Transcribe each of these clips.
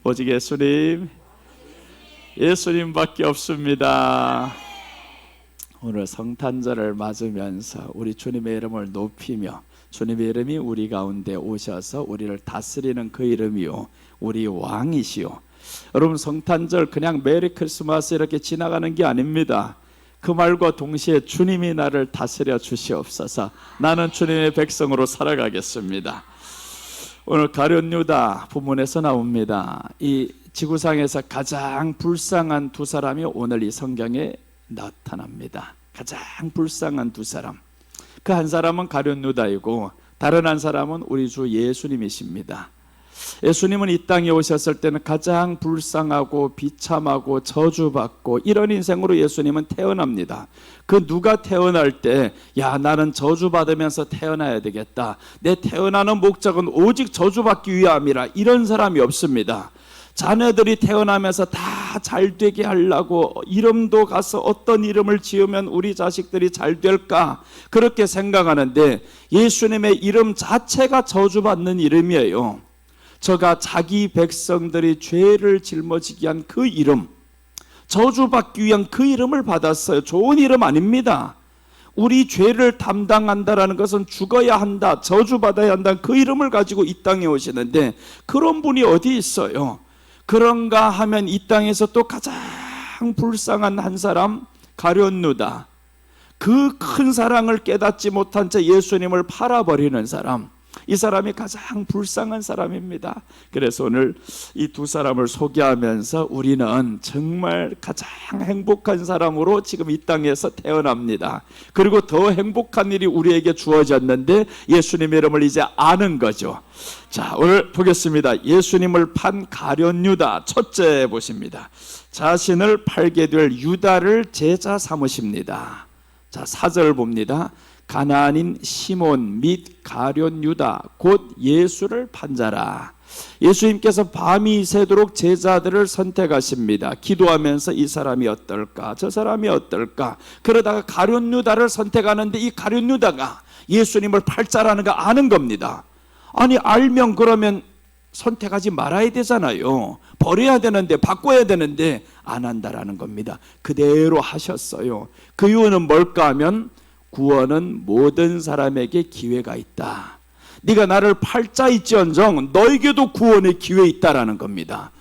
오직 예수님밖에 없습니다. 오늘 성탄절을 맞으면서 우리 주님의 이름을 높이며 주님의 이름이 우리 가운데 오셔서 우리를 다스리는 그 이름이요 우리 왕이시요. 여러분, 성탄절 그냥 메리 크리스마스 이렇게 지나가는 게 아닙니다. 그 말과 동시에 주님이 나를 다스려 주시옵소서. 나는 주님의 백성으로 살아가겠습니다. 오늘 가룟 유다 부문에서 나옵니다. 이 지구상에서 가장 불쌍한 두 사람이 오늘 이 성경에 나타납니다. 가장 불쌍한 두 사람. 그 한 사람은 가룟 유다이고 다른 한 사람은 우리 주 예수님이십니다. 예수님은 이 땅에 오셨을 때는 가장 불쌍하고 비참하고 저주받고 이런 인생으로 예수님은 태어납니다. 그 누가 태어날 때 야, 나는 저주받으면서 태어나야 되겠다, 내 태어나는 목적은 오직 저주받기 위함이라, 이런 사람이 없습니다. 자녀들이 태어나면서 다 잘 되게 하려고 이름도 가서 어떤 이름을 지으면 우리 자식들이 잘 될까 그렇게 생각하는데 예수님의 이름 자체가 저주받는 이름이에요. 저가 자기 백성들이 죄를 짊어지게 한 그 이름, 저주받기 위한 그 이름을 받았어요. 좋은 이름 아닙니다. 우리 죄를 담당한다라는 것은 죽어야 한다, 저주받아야 한다, 그 이름을 가지고 이 땅에 오시는데 그런 분이 어디 있어요? 그런가 하면 이 땅에서 또 가장 불쌍한 한 사람, 가룟 유다. 그 큰 사랑을 깨닫지 못한 채 예수님을 팔아버리는 사람, 이 사람이 가장 불쌍한 사람입니다. 그래서 오늘 이 두 사람을 소개하면서 우리는 정말 가장 행복한 사람으로 지금 이 땅에서 태어납니다. 그리고 더 행복한 일이 우리에게 주어졌는데 예수님의 이름을 이제 아는 거죠. 자, 오늘 보겠습니다. 예수님을 판 가룟 유다. 첫째 보십니다. 자신을 팔게 될 유다를 제자 삼으십니다. 자, 4절 봅니다. 가나안인 시몬 및 가룟 유다 곧 예수를 판 자라. 예수님께서 밤이 새도록 제자들을 선택하십니다. 기도하면서 이 사람이 어떨까, 저 사람이 어떨까. 그러다가 가룟 유다를 선택하는데 이 가룟 유다가 예수님을 팔 자라는 거 아는 겁니다. 아니, 알면 그러면 선택하지 말아야 되잖아요. 버려야 되는데, 바꿔야 되는데 안 한다라는 겁니다. 그대로 하셨어요. 그 이유는 뭘까 하면 구원은 모든 사람에게 기회가 있다. 네가 나를 팔자 있지언정 너에게도 구원의 기회 있다라는 겁니다.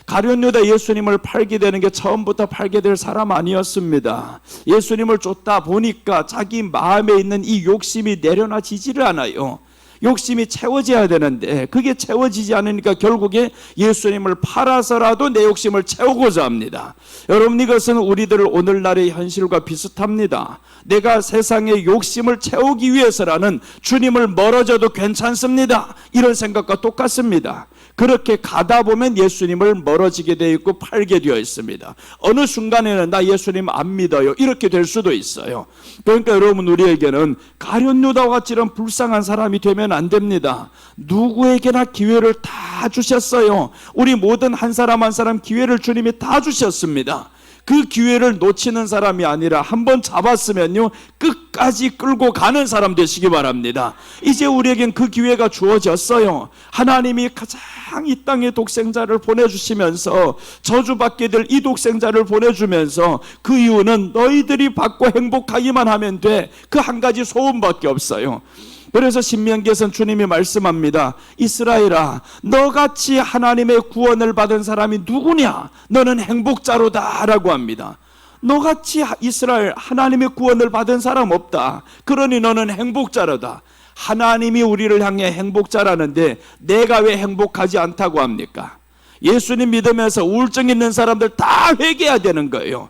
가룟 유다 예수님을 팔게 되는 게 처음부터 팔게 될 사람 아니었습니다. 예수님을 쫓다 보니까 자기 마음에 있는 이 욕심이 내려놔지지를 않아요. 욕심이 채워져야 되는데 그게 채워지지 않으니까 결국에 예수님을 팔아서라도 내 욕심을 채우고자 합니다. 여러분, 이것은 우리들 오늘날의 현실과 비슷합니다. 내가 세상의 욕심을 채우기 위해서라는 주님을 멀어져도 괜찮습니다, 이런 생각과 똑같습니다. 그렇게 가다 보면 예수님을 멀어지게 되어 있고 팔게 되어 있습니다. 어느 순간에는 나 예수님 안 믿어요, 이렇게 될 수도 있어요. 그러니까 여러분, 우리에게는 가룟 유다와 같이 이런 불쌍한 사람이 되면 안 됩니다. 누구에게나 기회를 다 주셨어요. 우리 모든 한 사람 한 사람 기회를 주님이 다 주셨습니다. 그 기회를 놓치는 사람이 아니라 한번 잡았으면요 끝까지 끌고 가는 사람 되시기 바랍니다. 이제 우리에겐 그 기회가 주어졌어요. 하나님이 가장 이 땅에 독생자를 보내주시면서 저주받게 될 이 독생자를 보내주면서 그 이유는 너희들이 받고 행복하기만 하면 돼, 그 한 가지 소원밖에 없어요. 그래서 신명기에서는 주님이 말씀합니다. 이스라엘아, 너같이 하나님의 구원을 받은 사람이 누구냐? 너는 행복자로다 라고 합니다. 너같이 이스라엘 하나님의 구원을 받은 사람 없다. 그러니 너는 행복자로다. 하나님이 우리를 향해 행복자라는데 내가 왜 행복하지 않다고 합니까? 예수님 믿으면서 우울증 있는 사람들 다 회개해야 되는 거예요.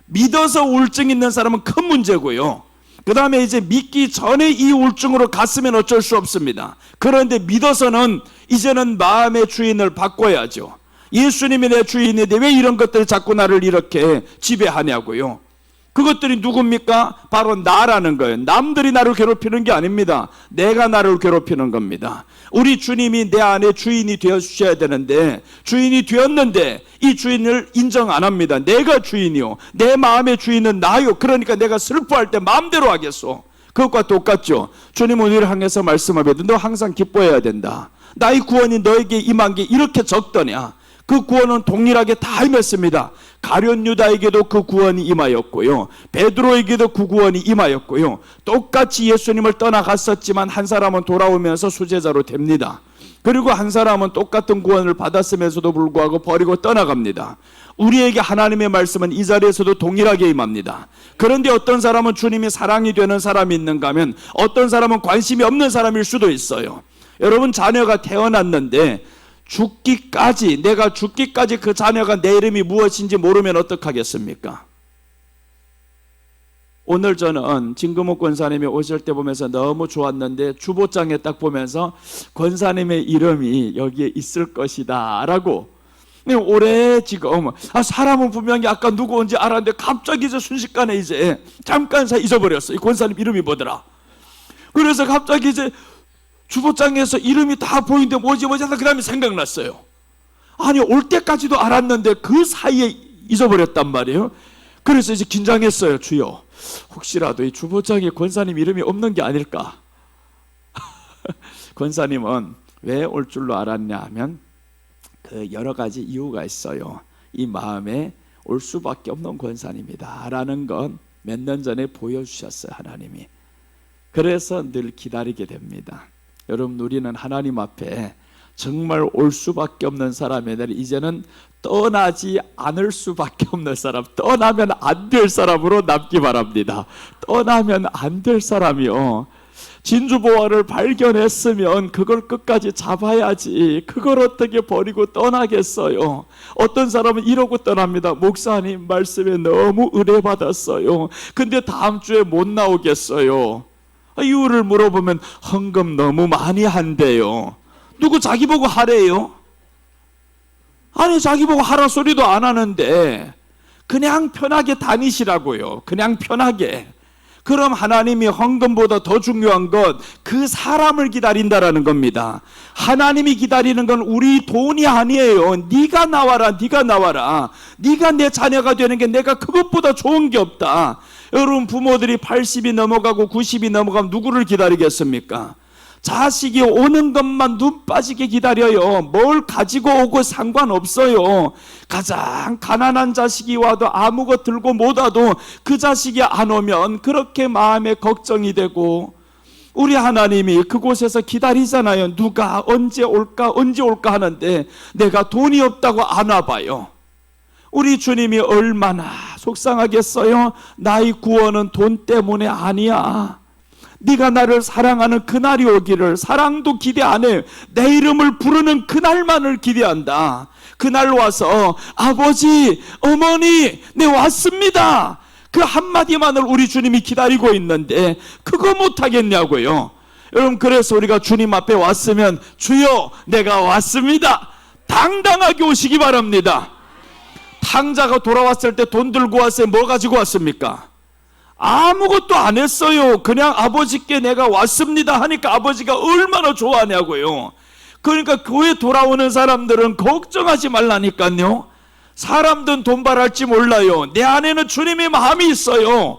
믿어서 우울증 있는 사람은 큰 문제고요. 그 다음에 이제 믿기 전에 이 우울증으로 갔으면 어쩔 수 없습니다. 그런데 믿어서는 이제는 마음의 주인을 바꿔야죠. 예수님이 내 주인인데 왜 이런 것들이 자꾸 나를 이렇게 지배하냐고요. 그것들이 누굽니까? 바로 나라는 거예요. 남들이 나를 괴롭히는 게 아닙니다. 내가 나를 괴롭히는 겁니다. 우리 주님이 내 안에 주인이 되어주셔야 되는데 주인이 되었는데 이 주인을 인정 안 합니다. 내가 주인이요, 내 마음의 주인은 나요. 그러니까 내가 슬퍼할 때 마음대로 하겠소. 그것과 똑같죠. 주님은 우리를 향해서 말씀하거든. 너 항상 기뻐해야 된다. 나의 구원이 너에게 임한 게 이렇게 적더냐. 그 구원은 동일하게 다 임했습니다. 가룟 유다에게도 그 구원이 임하였고요, 베드로에게도 그 구원이 임하였고요, 똑같이 예수님을 떠나갔었지만 한 사람은 돌아오면서 수제자로 됩니다. 그리고 한 사람은 똑같은 구원을 받았음에도 불구하고 버리고 떠나갑니다. 우리에게 하나님의 말씀은 이 자리에서도 동일하게 임합니다. 그런데 어떤 사람은 주님이 사랑이 되는 사람이 있는가 하면 어떤 사람은 관심이 없는 사람일 수도 있어요. 여러분, 자녀가 태어났는데 내가 죽기까지 그 자녀가 내 이름이 무엇인지 모르면 어떡하겠습니까? 오늘 저는 진금옥 권사님이 오실 때 보면서 너무 좋았는데, 주보장에 딱 보면서 권사님의 이름이 여기에 있을 것이다 라고, 올해 지금 사람은 분명히 아까 누구인지 알았는데 갑자기 이제 순식간에 이제 잠깐 사이 잊어버렸어. 이 권사님 이름이 뭐더라. 그래서 갑자기 이제 주보장에서 이름이 다 보이는데 뭐지 하다 그 다음에 생각났어요. 아니, 올 때까지도 알았는데 그 사이에 잊어버렸단 말이에요. 그래서 이제 긴장했어요. 주여, 혹시라도 이 주보장에 권사님 이름이 없는 게 아닐까. 권사님은 왜 올 줄로 알았냐 하면 그 여러 가지 이유가 있어요. 이 마음에 올 수밖에 없는 권사님이다 라는 건 몇 년 전에 보여주셨어요, 하나님이. 그래서 늘 기다리게 됩니다. 여러분, 우리는 하나님 앞에 정말 올 수밖에 없는 사람이다. 이제는 떠나지 않을 수밖에 없는 사람, 떠나면 안 될 사람으로 남기 바랍니다. 떠나면 안 될 사람이요, 진주보화를 발견했으면 그걸 끝까지 잡아야지, 그걸 어떻게 버리고 떠나겠어요. 어떤 사람은 이러고 떠납니다. 목사님 말씀에 너무 은혜받았어요, 근데 다음 주에 못 나오겠어요. 이유를 물어보면 헌금 너무 많이 한대요. 누구 자기 보고 하래요? 아니, 자기 보고 하라 소리도 안 하는데 그냥 편하게 다니시라고요. 그냥 편하게. 그럼 하나님이 헌금보다 더 중요한 건 그 사람을 기다린다라는 겁니다. 하나님이 기다리는 건 우리 돈이 아니에요. 네가 나와라, 네가 나와라. 네가 내 자녀가 되는 게 내가 그것보다 좋은 게 없다. 여러분, 부모들이 80이 넘어가고 90이 넘어가면 누구를 기다리겠습니까? 자식이 오는 것만 눈 빠지게 기다려요. 뭘 가지고 오고 상관없어요. 가장 가난한 자식이 와도 아무것 들고 못 와도 그 자식이 안 오면 그렇게 마음에 걱정이 되고, 우리 하나님이 그곳에서 기다리잖아요. 누가 언제 올까 하는데 내가 돈이 없다고 안 와봐요. 우리 주님이 얼마나 속상하겠어요. 나의 구원은 돈 때문에 아니야. 네가 나를 사랑하는 그날이 오기를, 사랑도 기대 안 해요. 내 이름을 부르는 그날만을 기대한다. 그날 와서 아버지, 어머니, 네 왔습니다, 그 한마디만을 우리 주님이 기다리고 있는데 그거 못하겠냐고요. 여러분, 그래서 우리가 주님 앞에 왔으면 주여 내가 왔습니다, 당당하게 오시기 바랍니다. 탕자가 돌아왔을 때 돈 들고 왔어요? 뭐 가지고 왔습니까? 아무것도 안 했어요. 그냥 아버지께 내가 왔습니다 하니까 아버지가 얼마나 좋아하냐고요. 그러니까 교회 돌아오는 사람들은 걱정하지 말라니까요. 사람들은 돈 벌할지 몰라요. 내 안에는 주님의 마음이 있어요.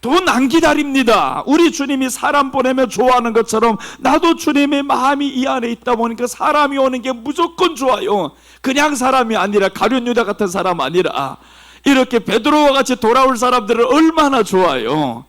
돈 안 기다립니다. 우리 주님이 사람 보내면 좋아하는 것처럼 나도 주님의 마음이 이 안에 있다 보니까 사람이 오는 게 무조건 좋아요. 그냥 사람이 아니라, 가룟 유다 같은 사람 아니라 이렇게 베드로와 같이 돌아올 사람들은 얼마나 좋아요.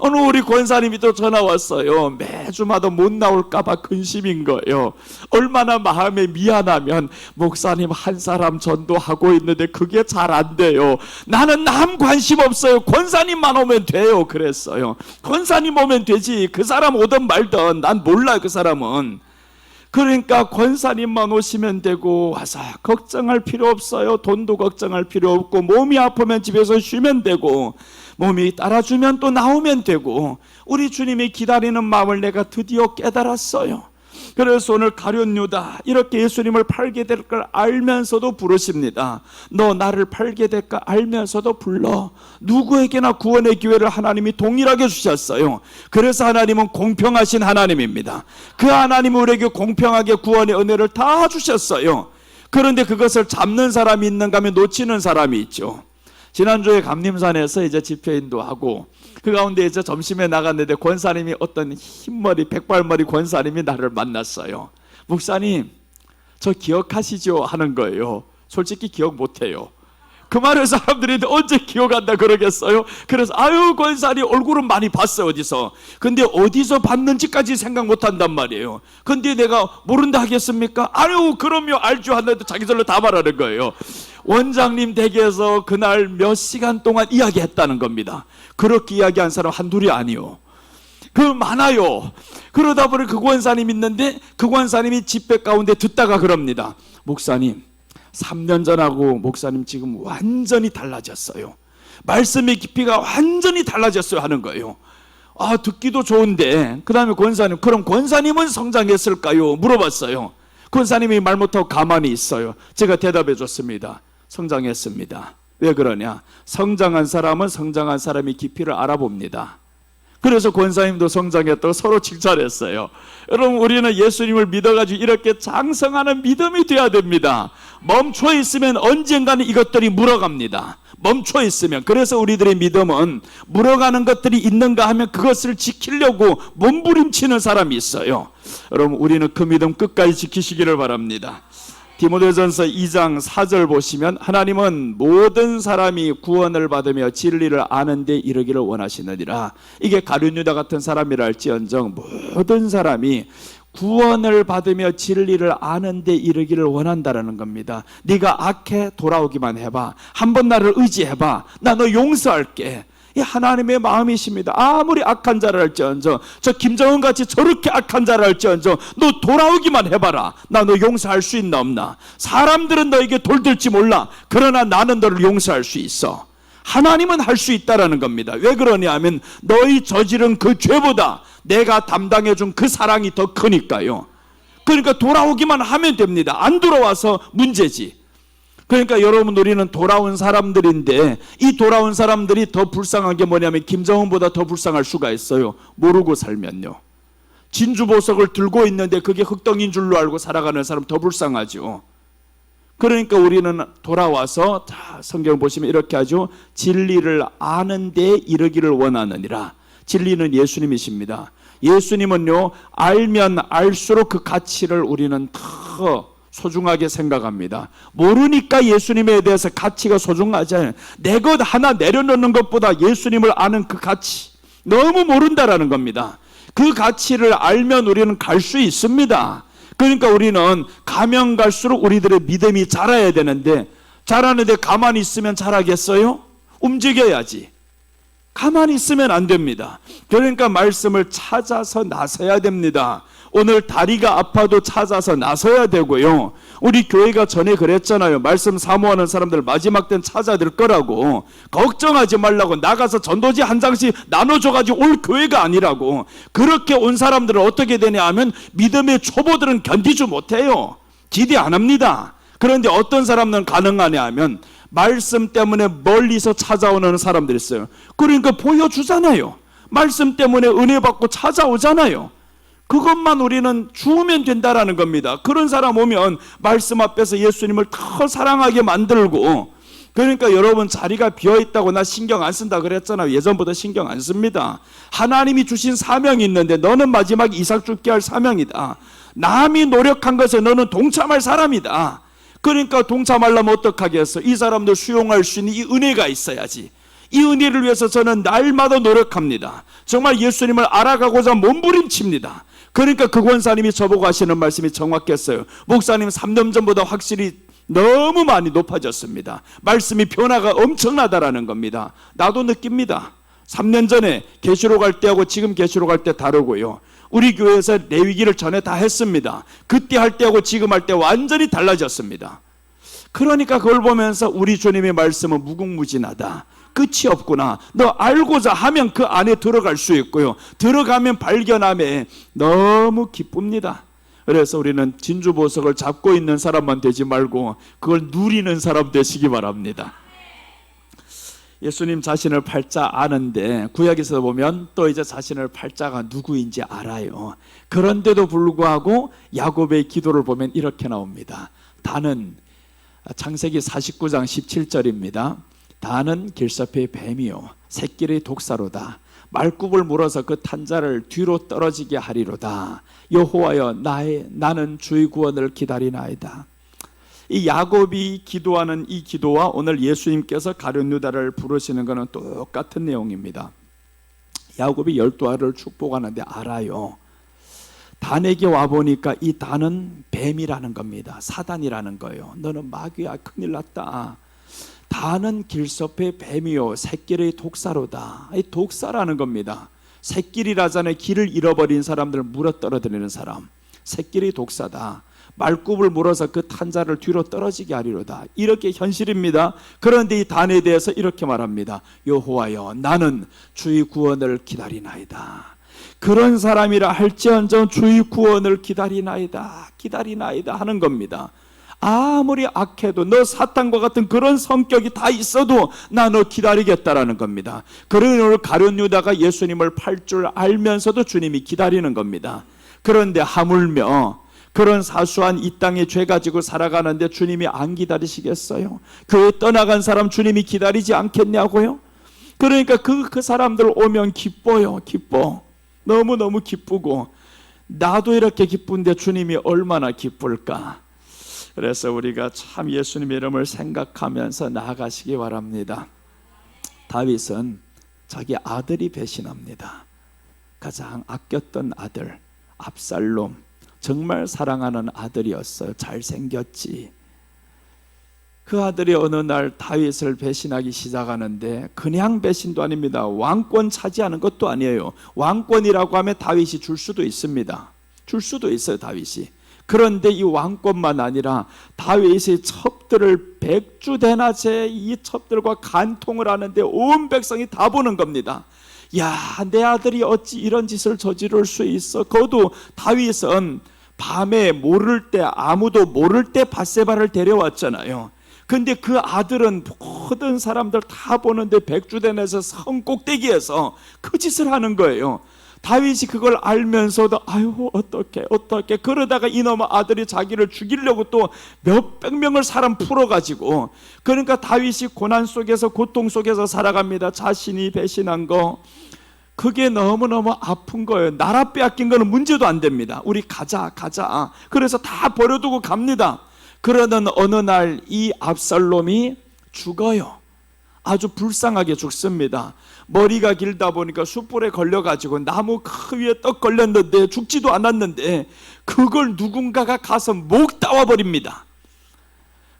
어느 우리 권사님이 또 전화 왔어요. 매주마다 못 나올까봐 근심인 거예요. 얼마나 마음에 미안하면, 목사님 한 사람 전도하고 있는데 그게 잘 안 돼요. 나는 남 관심 없어요. 권사님만 오면 돼요. 그랬어요. 권사님 오면 되지, 그 사람 오든 말든 난 몰라요, 그 사람은. 그러니까 권사님만 오시면 되고, 와서 걱정할 필요 없어요. 돈도 걱정할 필요 없고, 몸이 아프면 집에서 쉬면 되고, 몸이 따라주면 또 나오면 되고, 우리 주님이 기다리는 마음을 내가 드디어 깨달았어요. 그래서 오늘 가룟 유다, 이렇게 예수님을 팔게 될 걸 알면서도 부르십니다. 너 나를 팔게 될 걸 알면서도 불러. 누구에게나 구원의 기회를 하나님이 동일하게 주셨어요. 그래서 하나님은 공평하신 하나님입니다. 그 하나님은 우리에게 공평하게 구원의 은혜를 다 주셨어요. 그런데 그것을 잡는 사람이 있는가 하면 놓치는 사람이 있죠. 지난주에 감림산에서 이제 집회인도 하고, 그 가운데 이제 점심에 나갔는데 권사님이, 어떤 흰머리 백발머리 권사님이 나를 만났어요. 목사님, 저 기억하시죠? 하는 거예요. 솔직히 기억 못해요. 그 말을 사람들이 언제 기억한다 그러겠어요? 그래서 아유 권사님 얼굴은 많이 봤어요 어디서. 근데 어디서 봤는지까지 생각 못한단 말이에요. 근데 내가 모른다 하겠습니까? 아유 그럼요 알죠 하는데 자기들로 다 말하는 거예요. 원장님 댁에서 그날 몇 시간 동안 이야기했다는 겁니다. 그렇게 이야기한 사람 한둘이 아니요. 그 많아요. 그러다 보니 그 권사님 있는데 그 권사님이 집회 가운데 듣다가 그럽니다. 목사님 3년 전하고 목사님 지금 완전히 달라졌어요. 말씀의 깊이가 완전히 달라졌어요 하는 거예요. 아 듣기도 좋은데 그 다음에 권사님 그럼 권사님은 성장했을까요? 물어봤어요. 권사님이 말 못하고 가만히 있어요. 제가 대답해 줬습니다. 성장했습니다. 왜 그러냐? 성장한 사람은 성장한 사람의 깊이를 알아봅니다. 그래서 권사님도 성장했다고 서로 칭찬했어요. 여러분 우리는 예수님을 믿어가지고 이렇게 장성하는 믿음이 돼야 됩니다. 멈춰 있으면 언젠가는 이것들이 물어갑니다. 멈춰 있으면. 그래서 우리들의 믿음은 물어가는 것들이 있는가 하면 그것을 지키려고 몸부림치는 사람이 있어요. 여러분 우리는 그 믿음 끝까지 지키시기를 바랍니다. 디모데전서 2장 4절 보시면 하나님은 모든 사람이 구원을 받으며 진리를 아는 데 이르기를 원하시느니라. 이게 가룟유다 같은 사람이라 할지언정 모든 사람이 구원을 받으며 진리를 아는 데 이르기를 원한다라는 겁니다. 네가 악해 돌아오기만 해봐. 한번 나를 의지해봐. 나 너 용서할게. 이 하나님의 마음이십니다. 아무리 악한 자를 할지언정 저 김정은 같이 저렇게 악한 자를 할지언정 너 돌아오기만 해봐라. 나 너 용서할 수 있나 없나. 사람들은 너에게 돌들지 몰라. 그러나 나는 너를 용서할 수 있어. 하나님은 할 수 있다라는 겁니다. 왜 그러냐 하면 너희 저지른 그 죄보다 내가 담당해 준 그 사랑이 더 크니까요. 그러니까 돌아오기만 하면 됩니다. 안 돌아와서 문제지. 그러니까 여러분 우리는 돌아온 사람들인데 이 돌아온 사람들이 더 불쌍한 게 뭐냐면 김정은보다 더 불쌍할 수가 있어요. 모르고 살면요. 진주보석을 들고 있는데 그게 흙덩이인 줄로 알고 살아가는 사람 더 불쌍하죠. 그러니까 우리는 돌아와서 성경 보시면 이렇게 하죠. 진리를 아는 데 이르기를 원하느니라. 진리는 예수님이십니다. 예수님은요 알면 알수록 그 가치를 우리는 더 소중하게 생각합니다. 모르니까 예수님에 대해서 가치가 소중하잖아요. 내 것 하나 내려놓는 것보다 예수님을 아는 그 가치 너무 모른다라는 겁니다. 그 가치를 알면 우리는 갈 수 있습니다. 그러니까 우리는 가면 갈수록 우리들의 믿음이 자라야 되는데 자라는데 가만히 있으면 자라겠어요? 움직여야지. 가만히 있으면 안 됩니다. 그러니까 말씀을 찾아서 나서야 됩니다. 오늘 다리가 아파도 찾아서 나서야 되고요. 우리 교회가 전에 그랬잖아요. 말씀 사모하는 사람들 마지막 때는 찾아들 거라고. 걱정하지 말라고. 나가서 전도지 한 장씩 나눠줘가지고 올 교회가 아니라고. 그렇게 온 사람들은 어떻게 되냐 하면 믿음의 초보들은 견디지 못해요. 기대 안 합니다. 그런데 어떤 사람은 가능하냐 하면 말씀 때문에 멀리서 찾아오는 사람들이 있어요. 그러니까 보여주잖아요. 말씀 때문에 은혜 받고 찾아오잖아요. 그것만 우리는 주면 된다라는 겁니다. 그런 사람 오면 말씀 앞에서 예수님을 더 사랑하게 만들고. 그러니까 여러분 자리가 비어있다고 나 신경 안 쓴다 그랬잖아요. 예전보다 신경 안 씁니다. 하나님이 주신 사명이 있는데 너는 마지막 이삭 죽게 할 사명이다. 남이 노력한 것에 너는 동참할 사람이다. 그러니까 동참하려면 어떡하겠어? 이 사람들 수용할 수 있는 이 은혜가 있어야지. 이 은혜를 위해서 저는 날마다 노력합니다. 정말 예수님을 알아가고자 몸부림칩니다. 그러니까 그 권사님이 저보고 하시는 말씀이 정확했어요. 목사님 3년 전보다 확실히 너무 많이 높아졌습니다. 말씀이 변화가 엄청나다라는 겁니다. 나도 느낍니다. 3년 전에 계시록 할 때하고 지금 계시록 할 때 다르고요. 우리 교회에서 레위기를 전에 다 했습니다. 그때 할 때하고 지금 할 때 완전히 달라졌습니다. 그러니까 그걸 보면서 우리 주님의 말씀은 무궁무진하다. 끝이 없구나. 너 알고자 하면 그 안에 들어갈 수 있고요. 들어가면 발견함에 너무 기쁩니다. 그래서 우리는 진주보석을 잡고 있는 사람만 되지 말고 그걸 누리는 사람 되시기 바랍니다. 예수님 자신을 팔자 아는데 구약에서 보면 또 이제 자신을 팔자가 누구인지 알아요. 그런데도 불구하고 야곱의 기도를 보면 이렇게 나옵니다. 다는 창세기 49장 17절입니다. 다는 길섭의 뱀이요 새끼의 독사로다. 말굽을 물어서 그 탄자를 뒤로 떨어지게 하리로다. 여호와여 나는 주의 구원을 기다리나이다. 이 야곱이 기도하는 이 기도와 오늘 예수님께서 가룟 유다를 부르시는 것은 똑같은 내용입니다. 야곱이 12알을 축복하는데 알아요. 단에게 와보니까 이 단은 뱀이라는 겁니다. 사단이라는 거예요. 너는 마귀야, 큰일 났다. 단은 길섭의 뱀이요 새끼의 독사로다. 이 독사라는 겁니다. 새끼리라잖아요. 길을 잃어버린 사람들을 물어떨어뜨리는 사람. 새끼의 독사다. 말굽을 물어서 그 탄자를 뒤로 떨어지게 하리로다. 이렇게 현실입니다. 그런데 이 단에 대해서 이렇게 말합니다. 여호와여, 나는 주의 구원을 기다리나이다. 그런 사람이라 할지언정 주의 구원을 기다리나이다 하는 겁니다. 아무리 악해도 너 사탄과 같은 그런 성격이 다 있어도 나 너 기다리겠다라는 겁니다. 그러니 오늘 가룟 유다가 예수님을 팔 줄 알면서도 주님이 기다리는 겁니다. 그런데 하물며 그런 사소한 이 땅에 죄 가지고 살아가는데 주님이 안 기다리시겠어요? 교회 떠나간 사람 주님이 기다리지 않겠냐고요? 그러니까 그 사람들 오면 기뻐요. 기뻐. 너무너무 기쁘고, 나도 이렇게 기쁜데 주님이 얼마나 기쁠까. 그래서 우리가 참 예수님의 이름을 생각하면서 나아가시기 바랍니다. 다윗은 자기 아들이 배신합니다. 가장 아꼈던 아들 압살롬, 정말 사랑하는 아들이었어요. 잘생겼지. 그 아들이 어느 날 다윗을 배신하기 시작하는데 그냥 배신도 아닙니다. 왕권 차지하는 것도 아니에요. 왕권이라고 하면 다윗이 줄 수도 있습니다. 줄 수도 있어요, 다윗이. 그런데 이 왕권만 아니라 다윗의 첩들을 백주대낮에 이 첩들과 간통을 하는데 온 백성이 다 보는 겁니다. 야, 내 아들이 어찌 이런 짓을 저지를 수 있어. 그것도 다윗은 밤에 모를 때, 아무도 모를 때 밧세바를 데려왔잖아요. 근데 그 아들은 모든 사람들 다 보는데 백주대낮에서 성 꼭대기에서 그 짓을 하는 거예요. 다윗이 그걸 알면서도 아유 어떡해 그러다가 이놈의 아들이 자기를 죽이려고 또 몇백 명을 사람 풀어가지고, 그러니까 다윗이 고난 속에서 고통 속에서 살아갑니다. 자신이 배신한 거 그게 너무너무 아픈 거예요. 나라 빼앗긴 거는 문제도 안 됩니다. 우리 가자 그래서 다 버려두고 갑니다. 그러던 어느 날 이 압살롬이 죽어요. 아주 불쌍하게 죽습니다. 머리가 길다 보니까 숯불에 걸려가지고 나무 그 위에 떡 걸렸는데 죽지도 않았는데 그걸 누군가가 가서 목 따와버립니다.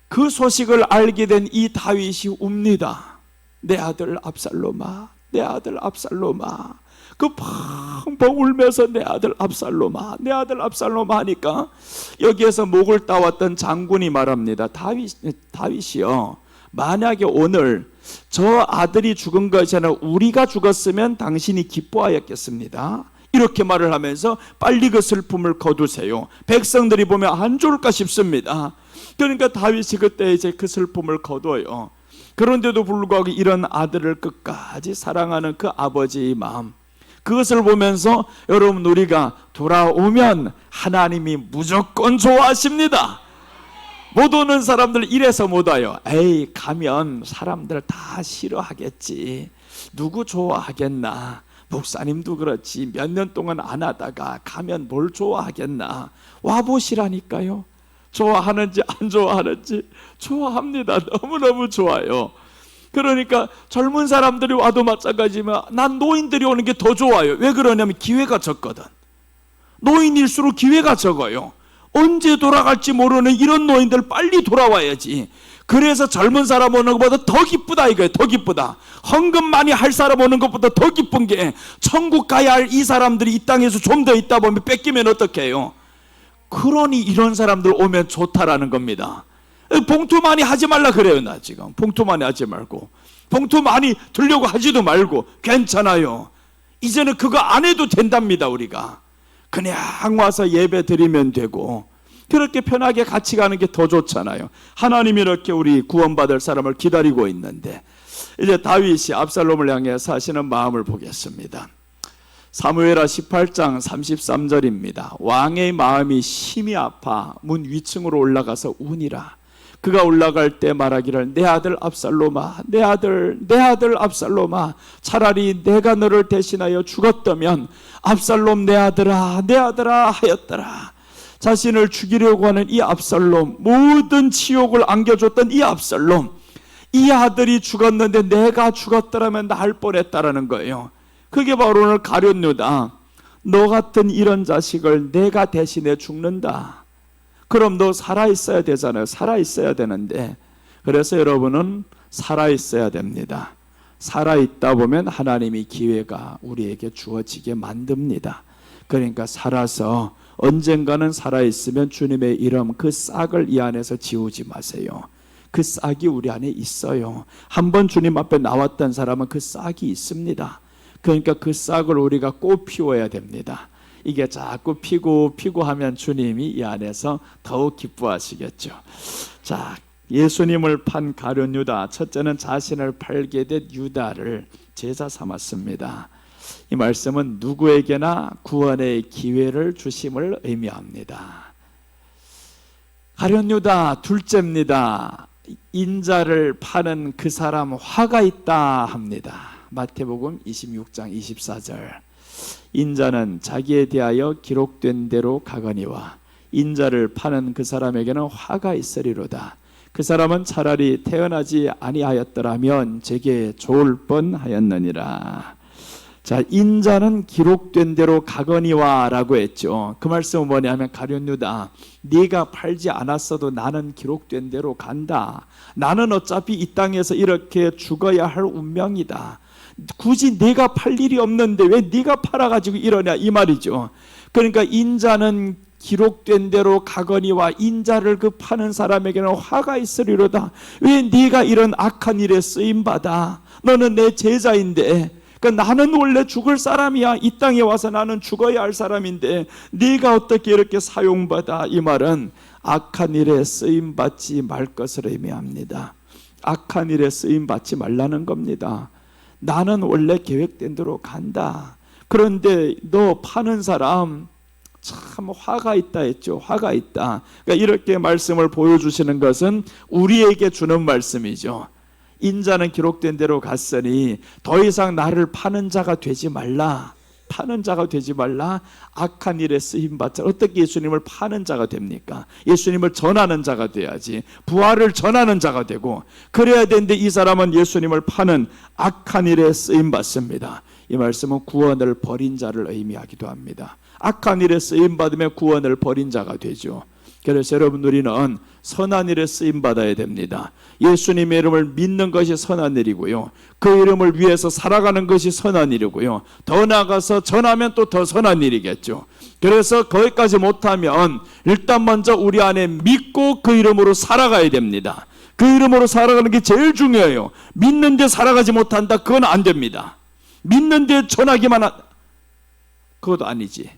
그 소식을 알게 된 이 다윗이 웁니다. 내 아들 압살롬아, 내 아들 압살롬아. 그 펑펑 울면서 내 아들 압살롬아, 내 아들 압살롬아 하니까 여기에서 목을 따왔던 장군이 말합니다. 다윗이요, 만약에 오늘 저 아들이 죽은 것이 아니라 우리가 죽었으면 당신이 기뻐하였겠습니다. 이렇게 말을 하면서 빨리 그 슬픔을 거두세요. 백성들이 보면 안 좋을까 싶습니다. 그러니까 다윗이 그때 이제 그 슬픔을 거둬요. 그런데도 불구하고 이런 아들을 끝까지 사랑하는 그 아버지의 마음, 그것을 보면서 여러분, 우리가 돌아오면 하나님이 무조건 좋아하십니다. 못 오는 사람들 이래서 못 와요. 에이, 가면 사람들 다 싫어하겠지, 누구 좋아하겠나, 목사님도 그렇지 몇 년 동안 안 하다가 가면 뭘 좋아하겠나. 와보시라니까요. 좋아하는지 안 좋아하는지. 좋아합니다. 너무너무 좋아요. 그러니까 젊은 사람들이 와도 마찬가지지만 난 노인들이 오는 게 더 좋아요. 왜 그러냐면 기회가 적거든. 노인일수록 기회가 적어요. 언제 돌아갈지 모르는 이런 노인들 빨리 돌아와야지. 그래서 젊은 사람 오는 것보다 더 기쁘다 이거예요. 더 기쁘다. 헌금 많이 할 사람 오는 것보다 더 기쁜 게, 천국 가야 할 이 사람들이 이 땅에서 좀 더 있다 보면 뺏기면 어떡해요. 그러니 이런 사람들 오면 좋다라는 겁니다. 봉투 많이 하지 말라 그래요. 나 지금 봉투 많이 하지 말고, 봉투 많이 들려고 하지도 말고 괜찮아요. 이제는 그거 안 해도 된답니다. 우리가 그냥 와서 예배 드리면 되고, 그렇게 편하게 같이 가는 게 더 좋잖아요. 하나님이 이렇게 우리 구원받을 사람을 기다리고 있는데, 이제 다윗이 압살롬을 향해서 하시는 마음을 보겠습니다. 사무엘하 18장 33절입니다. 왕의 마음이 심히 아파 문 위층으로 올라가서 우니라. 그가 올라갈 때 말하기를 내 아들 압살롬아, 내 아들 압살롬아, 차라리 내가 너를 대신하여 죽었다면 압살롬 내 아들아 하였더라. 자신을 죽이려고 하는 이 압살롬, 모든 치욕을 안겨줬던 이 압살롬, 이 아들이 죽었는데 내가 죽었더라면 나을 뻔했다라는 거예요. 그게 바로 오늘 가룟 유다. 너 같은 이런 자식을 내가 대신해 죽는다. 그럼 너 살아있어야 되잖아요. 살아있어야 되는데, 그래서 여러분은 살아있어야 됩니다. 살아있다 보면 하나님이 기회가 우리에게 주어지게 만듭니다. 그러니까 살아서 언젠가는 살아있으면 주님의 이름, 그 싹을 이 안에서 지우지 마세요. 그 싹이 우리 안에 있어요. 한번 주님 앞에 나왔던 사람은 그 싹이 있습니다. 그러니까 그 싹을 우리가 꼭 피워야 됩니다. 이게 자꾸 피고 하면 주님이 이 안에서 더욱 기뻐하시겠죠. 자, 예수님을 판 가룟 유다, 첫째는 자신을 팔게 된 유다를 제자 삼았습니다. 이 말씀은 누구에게나 구원의 기회를 주심을 의미합니다. 가룟 유다 둘째입니다. 인자를 파는 그 사람 화가 있다 합니다. 마태복음 26장 24절. 인자는 자기에 대하여 기록된 대로 가거니와 인자를 파는 그 사람에게는 화가 있으리로다. 그 사람은 차라리 태어나지 아니하였더라면 제게 좋을 뻔하였느니라. 자, 인자는 기록된 대로 가거니와 라고 했죠. 그 말씀은 뭐냐면, 가룟 유다, 네가 팔지 않았어도 나는 기록된 대로 간다. 나는 어차피 이 땅에서 이렇게 죽어야 할 운명이다. 굳이 네가 팔 일이 없는데 왜 네가 팔아가지고 이러냐, 이 말이죠. 그러니까 인자는 기록된 대로 가거니와 인자를 그 파는 사람에게는 화가 있으리로다. 왜 네가 이런 악한 일에 쓰임받아? 너는 내 제자인데, 그러니까 나는 원래 죽을 사람이야. 이 땅에 와서 나는 죽어야 할 사람인데 네가 어떻게 이렇게 사용받아? 이 말은 악한 일에 쓰임받지 말 것을 의미합니다. 악한 일에 쓰임받지 말라는 겁니다. 나는 원래 계획된 대로 간다. 그런데 너 파는 사람 참 화가 있다 했죠. 화가 있다. 그러니까 이렇게 말씀을 보여주시는 것은 우리에게 주는 말씀이죠. 인자는 기록된 대로 갔으니 더 이상 나를 파는 자가 되지 말라. 파는 자가 되지 말라. 악한 일에 쓰임받자. 어떻게 예수님을 파는 자가 됩니까? 예수님을 전하는 자가 돼야지. 부활을 전하는 자가 되고 그래야 되는데, 이 사람은 예수님을 파는 악한 일에 쓰임받습니다. 이 말씀은 구원을 버린 자를 의미하기도 합니다. 악한 일에 쓰임받으면 구원을 버린 자가 되죠. 그래서 여러분, 우리는 선한 일에 쓰임받아야 됩니다. 예수님의 이름을 믿는 것이 선한 일이고요, 그 이름을 위해서 살아가는 것이 선한 일이고요, 더 나아가서 전하면 또 더 선한 일이겠죠. 그래서 거기까지 못하면 일단 먼저 우리 안에 믿고 그 이름으로 살아가야 됩니다. 그 이름으로 살아가는 게 제일 중요해요. 믿는데 살아가지 못한다? 그건 안 됩니다. 믿는데 전하기만 그것도 아니지.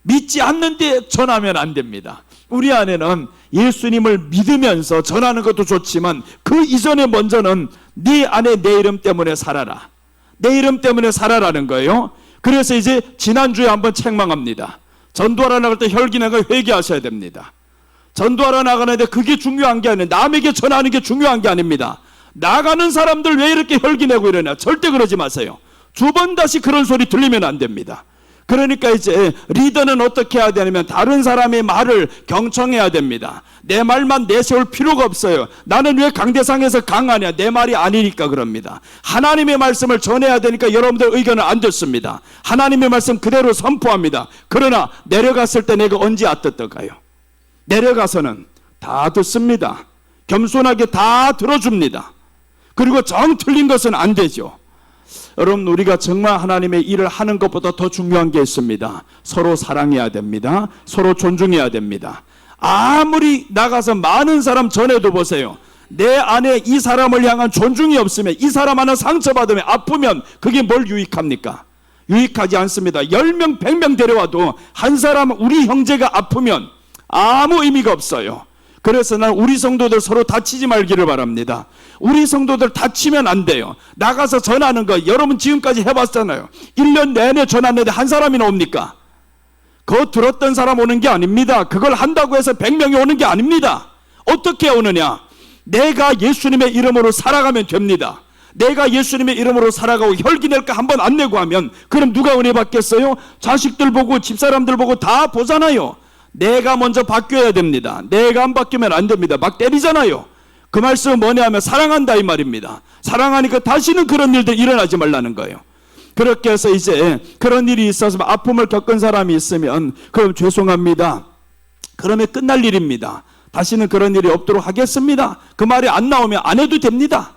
믿지 않는데 전하면 안 됩니다. 우리 안에는 예수님을 믿으면서 전하는 것도 좋지만 그 이전에 먼저는 네 안에 내 이름 때문에 살아라. 내 이름 때문에 살아라는 거예요. 그래서 이제 지난주에 한번 책망합니다. 전도하러 나갈 때 혈기내가 회개하셔야 됩니다. 전도하러 나가는데 그게 중요한 게 아니에요. 남에게 전하는 게 중요한 게 아닙니다. 나가는 사람들 왜 이렇게 혈기내고 이러냐. 절대 그러지 마세요. 두 번 다시 그런 소리 들리면 안 됩니다. 그러니까 이제 리더는 어떻게 해야 되냐면 다른 사람의 말을 경청해야 됩니다. 내 말만 내세울 필요가 없어요. 나는 왜 강대상에서 강하냐? 내 말이 아니니까 그럽니다. 하나님의 말씀을 전해야 되니까 여러분들 의견은 안 듣습니다. 하나님의 말씀 그대로 선포합니다. 그러나 내려갔을 때 내가 언제 앗듣던가요? 내려가서는 다 듣습니다. 겸손하게 다 들어줍니다. 그리고 정 틀린 것은 안 되죠. 여러분, 우리가 정말 하나님의 일을 하는 것보다 더 중요한 게 있습니다. 서로 사랑해야 됩니다. 서로 존중해야 됩니다. 아무리 나가서 많은 사람 전해도 보세요. 내 안에 이 사람을 향한 존중이 없으면, 이 사람 하나 상처받으면, 아프면 그게 뭘 유익합니까? 유익하지 않습니다. 10명 100명 데려와도 한 사람, 우리 형제가 아프면 아무 의미가 없어요. 그래서 난 우리 성도들 서로 다치지 말기를 바랍니다. 우리 성도들 다치면 안 돼요. 나가서 전하는 거 여러분 지금까지 해봤잖아요. 1년 내내 전하는데 한 사람이나 옵니까? 그거 들었던 사람 오는 게 아닙니다. 그걸 한다고 해서 100명이 오는 게 아닙니다. 어떻게 오느냐? 내가 예수님의 이름으로 살아가면 됩니다. 내가 예수님의 이름으로 살아가고 혈기 낼까 한번 안 내고 하면 그럼 누가 은혜 받겠어요? 자식들 보고 집사람들 보고 다 보잖아요. 내가 먼저 바뀌어야 됩니다. 내가 안 바뀌면 안 됩니다. 막 때리잖아요. 그 말씀은 뭐냐 하면 사랑한다 이 말입니다. 사랑하니까 다시는 그런 일들 일어나지 말라는 거예요. 그렇게 해서 이제 그런 일이 있어서 아픔을 겪은 사람이 있으면 그럼 죄송합니다. 그러면 끝날 일입니다. 다시는 그런 일이 없도록 하겠습니다. 그 말이 안 나오면 안 해도 됩니다.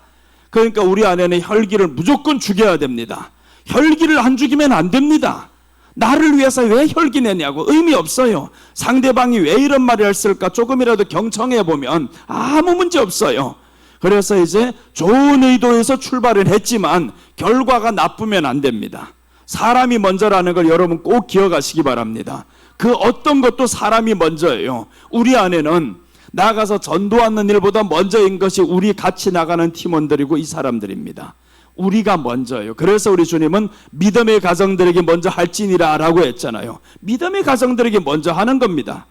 그러니까 우리 안에는 혈기를 무조건 죽여야 됩니다. 혈기를 안 죽이면 안 됩니다. 나를 위해서 왜 혈기 내냐고 의미 없어요. 상대방이 왜 이런 말을 했을까 조금이라도 경청해 보면 아무 문제 없어요. 그래서 이제 좋은 의도에서 출발을 했지만 결과가 나쁘면 안 됩니다. 사람이 먼저라는 걸 여러분 꼭 기억하시기 바랍니다. 그 어떤 것도 사람이 먼저예요. 우리 안에는 나가서 전도하는 일보다 먼저인 것이 우리 같이 나가는 팀원들이고 이 사람들입니다. 우리가 먼저예요. 그래서 우리 주님은 믿음의 가정들에게 먼저 할지니라 라고 했잖아요. 믿음의 가정들에게 먼저 하는 겁니다.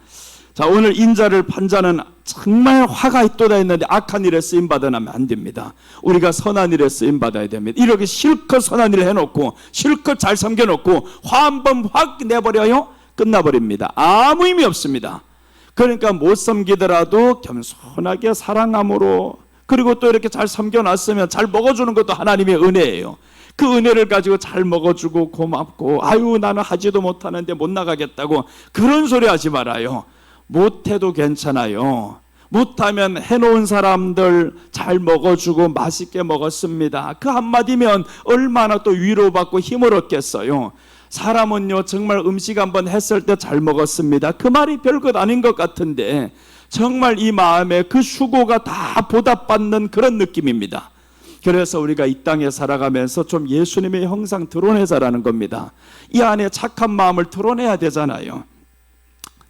자, 오늘 인자를 판자는 정말 화가 있도다 했는데 악한 일에 쓰임받아나면 안 됩니다. 우리가 선한 일에 쓰임받아야 됩니다. 이렇게 실컷 선한 일을 해놓고 실컷 잘 섬겨놓고 화 한 번 확 내버려요? 끝나버립니다. 아무 의미 없습니다. 그러니까 못 섬기더라도 겸손하게 사랑함으로, 그리고 또 이렇게 잘 섬겨놨으면 잘 먹어주는 것도 하나님의 은혜예요. 그 은혜를 가지고 잘 먹어주고 고맙고 아유 나는 하지도 못하는데 못 나가겠다고 그런 소리 하지 말아요. 못해도 괜찮아요. 못하면 해놓은 사람들 잘 먹어주고 맛있게 먹었습니다. 그 한마디면 얼마나 또 위로받고 힘을 얻겠어요. 사람은요 정말 음식 한번 했을 때 잘 먹었습니다. 그 말이 별것 아닌 것 같은데 정말 이 마음에 그 수고가 다 보답받는 그런 느낌입니다. 그래서 우리가 이 땅에 살아가면서 좀 예수님의 형상 드러내자라는 겁니다. 이 안에 착한 마음을 드러내야 되잖아요.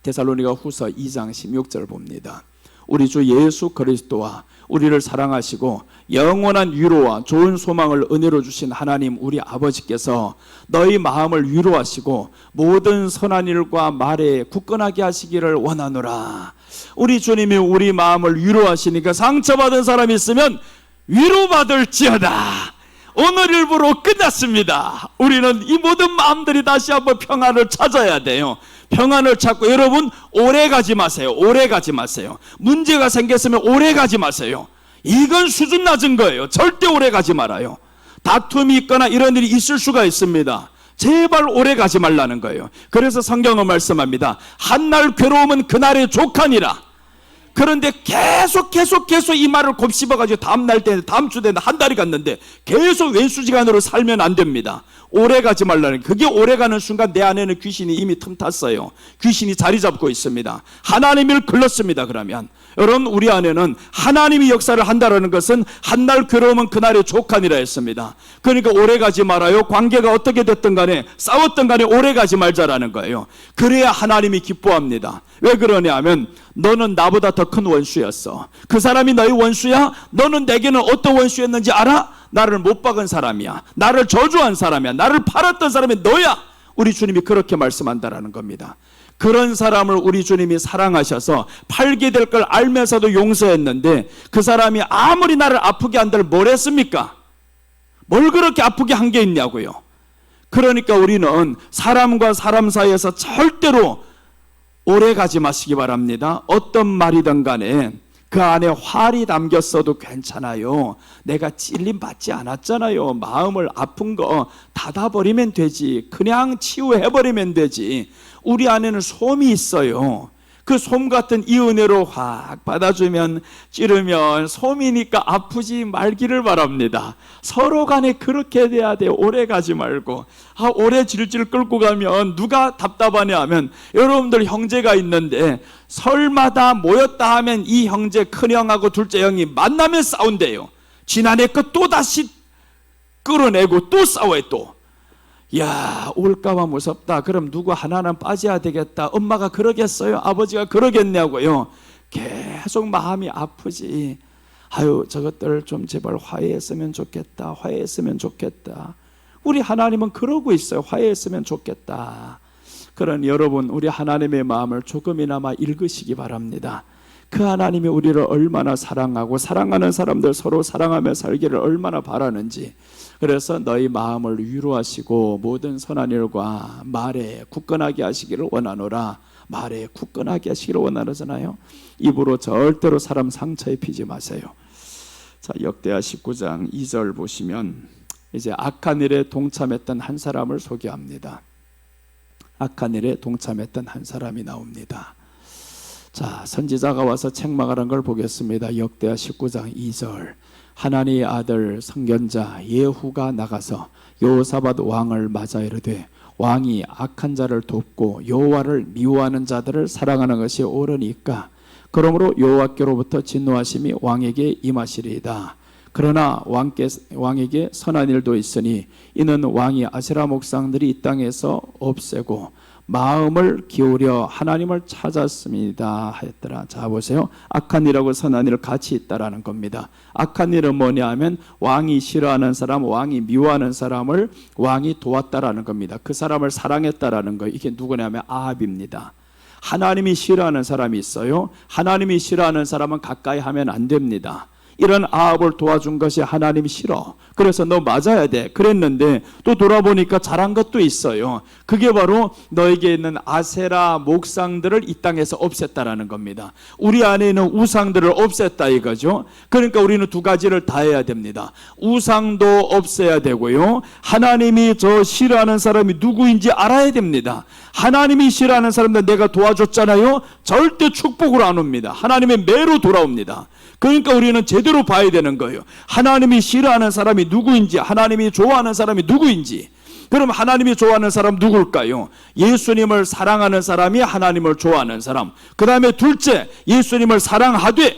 데살로니가 후서 2장 16절 봅니다. 우리 주 예수 그리스도와 우리를 사랑하시고 영원한 위로와 좋은 소망을 은혜로 주신 하나님 우리 아버지께서 너희 마음을 위로하시고 모든 선한 일과 말에 굳건하게 하시기를 원하노라. 우리 주님이 우리 마음을 위로하시니까 상처받은 사람이 있으면 위로받을지어다. 오늘 일부로 끝났습니다. 우리는 이 모든 마음들이 다시 한번 평안을 찾아야 돼요. 평안을 찾고 여러분 오래 가지 마세요. 오래 가지 마세요. 문제가 생겼으면 오래 가지 마세요. 이건 수준 낮은 거예요. 절대 오래 가지 말아요. 다툼이 있거나 이런 일이 있을 수가 있습니다. 제발 오래 가지 말라는 거예요. 그래서 성경은 말씀합니다. 한날 괴로움은 그날의 족하니라. 그런데 계속 이 말을 곱씹어가지고 다음 주 되는데 한 달이 갔는데 계속 왼수지간으로 살면 안 됩니다. 오래 가지 말라는, 그게 오래 가는 순간 내 안에는 귀신이 이미 틈탔어요. 귀신이 자리 잡고 있습니다. 하나님을 글렀습니다. 그러면 여러분 우리 안에는 하나님이 역사를 한다는 것은 한날 괴로움은 그날의 족하니라 했습니다. 그러니까 오래 가지 말아요. 관계가 어떻게 됐든 간에 싸웠든 간에 오래 가지 말자라는 거예요. 그래야 하나님이 기뻐합니다. 왜 그러냐 하면 너는 나보다 더 큰 원수였어. 그 사람이 너의 원수야? 너는 내게는 어떤 원수였는지 알아? 나를 못 박은 사람이야. 나를 저주한 사람이야. 나를 팔았던 사람이 너야. 우리 주님이 그렇게 말씀한다라는 겁니다. 그런 사람을 우리 주님이 사랑하셔서 팔게 될 걸 알면서도 용서했는데 그 사람이 아무리 나를 아프게 한들 뭘 했습니까? 뭘 그렇게 아프게 한 게 있냐고요. 그러니까 우리는 사람과 사람 사이에서 절대로 오래 가지 마시기 바랍니다. 어떤 말이든 간에 그 안에 활이 담겼어도 괜찮아요. 내가 찔림 받지 않았잖아요. 마음을 아픈 거 닫아버리면 되지. 그냥 치유해버리면 되지. 우리 안에는 솜이 있어요. 그 솜 같은 이 은혜로 확 받아주면 찌르면 솜이니까 아프지 말기를 바랍니다. 서로 간에 그렇게 돼야 돼요. 오래 가지 말고. 오래 질질 끌고 가면 누가 답답하냐 하면 여러분들 형제가 있는데 설마다 모였다 하면 이 형제 큰형하고 둘째 형이 만나면 싸운대요. 지난해 거 또다시 끌어내고 또 싸워요. 또 야 올까봐 무섭다. 그럼 누구 하나는 빠져야 되겠다. 엄마가 그러겠어요? 아버지가 그러겠냐고요. 계속 마음이 아프지. 아유 저것들 좀 제발 화해했으면 좋겠다. 화해했으면 좋겠다. 우리 하나님은 그러고 있어요. 화해했으면 좋겠다. 그런 여러분 우리 하나님의 마음을 조금이나마 읽으시기 바랍니다. 그 하나님이 우리를 얼마나 사랑하고 사랑하는 사람들 서로 사랑하며 살기를 얼마나 바라는지. 그래서 너희 마음을 위로하시고 모든 선한 일과 말에 굳건하게 하시기를 원하노라. 말에 굳건하게 하시기를 원하잖아요. 입으로 절대로 사람 상처 입히지 마세요. 자, 역대하 19장 2절 보시면 이제 악한 일에 동참했던 한 사람을 소개합니다. 악한 일에 동참했던 한 사람이 나옵니다. 자, 선지자가 와서 책망하는 걸 보겠습니다. 역대하 19장 2절. 하나니의 아들 선견자 예후가 나가서 여호사밧 왕을 맞아 이르되 왕이 악한 자를 돕고 여호와를 미워하는 자들을 사랑하는 것이 옳으니까 그러므로 여호와께로부터 진노하심이 왕에게 임하시리이다. 그러나 왕에게 선한 일도 있으니 이는 왕이 아세라 목상들이 이 땅에서 없애고 마음을 기울여 하나님을 찾았습니다 하였더라. 자, 보세요. 악한 일하고 선한 일 같이 있다라는 겁니다. 악한 일은 뭐냐 하면 왕이 싫어하는 사람, 왕이 미워하는 사람을 왕이 도왔다라는 겁니다. 그 사람을 사랑했다라는 거예요. 이게 누구냐면 아합입니다. 하나님이 싫어하는 사람이 있어요. 하나님이 싫어하는 사람은 가까이 하면 안 됩니다. 이런 아합을 도와준 것이 하나님이 싫어. 그래서 너 맞아야 돼. 그랬는데 또 돌아보니까 잘한 것도 있어요. 그게 바로 너에게 있는 아세라 목상들을 이 땅에서 없앴다라는 겁니다. 우리 안에 있는 우상들을 없앴다 이거죠. 그러니까 우리는 두 가지를 다 해야 됩니다. 우상도 없애야 되고요. 하나님이 저 싫어하는 사람이 누구인지 알아야 됩니다. 하나님이 싫어하는 사람들 내가 도와줬잖아요. 절대 축복으로 안 옵니다. 하나님의 매로 돌아옵니다. 그러니까 우리는 제대로 봐야 되는 거예요. 하나님이 싫어하는 사람이 누구인지, 하나님이 좋아하는 사람이 누구인지. 그럼 하나님이 좋아하는 사람 누굴까요? 예수님을 사랑하는 사람이 하나님을 좋아하는 사람. 그 다음에 둘째, 예수님을 사랑하되